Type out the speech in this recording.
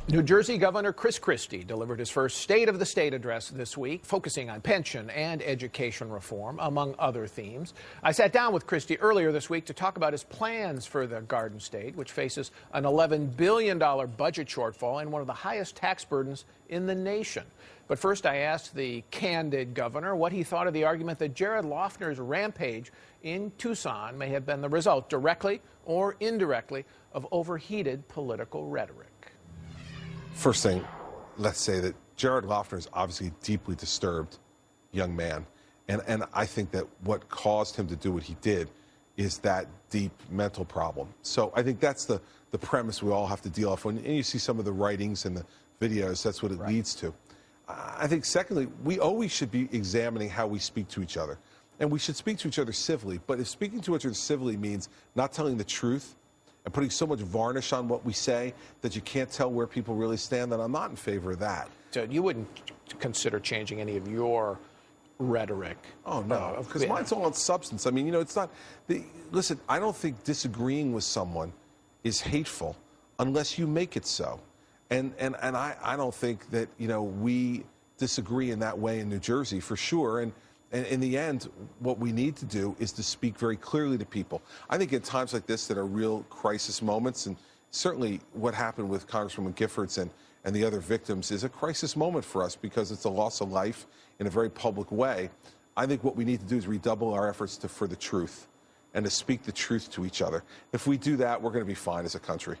New Jersey Governor Chris Christie delivered his first State of the State address this week, focusing on pension and education reform, among other themes. I sat down with Christie earlier this week to talk about his plans for the Garden State, which faces an $11 billion budget shortfall and one of the highest tax burdens in the nation. But first, I asked the candid governor what he thought of the argument that Jared Loughner's rampage in Tucson may have been the result, directly or indirectly, of overheated political rhetoric. First thing, let's say that Jared Loughner is obviously a deeply disturbed young man. And I think that what caused him to do what he did is that deep mental problem. So I think that's the premise we all have to deal with. When you see some of the writings and the videos, that's what it leads to. I think, secondly, we always should be examining how we speak to each other. And we should speak to each other civilly. But if speaking to each other civilly means not telling the truth, and putting so much varnish on what we say that you can't tell where people really stand, then I'm not in favor of that. So you wouldn't consider changing any of your rhetoric? Oh, no, because mine's all on substance. I mean, you know, it's not... Listen, I don't think disagreeing with someone is hateful unless you make it so. And I don't think that, you know, we disagree in that way in New Jersey, for sure. And in the end, what we need to do is to speak very clearly to people. I think at times like this that are real crisis moments, and certainly what happened with Congresswoman Giffords and the other victims is a crisis moment for us because it's a loss of life in a very public way. I think what we need to do is redouble our efforts for the truth and to speak the truth to each other. If we do that, we're going to be fine as a country.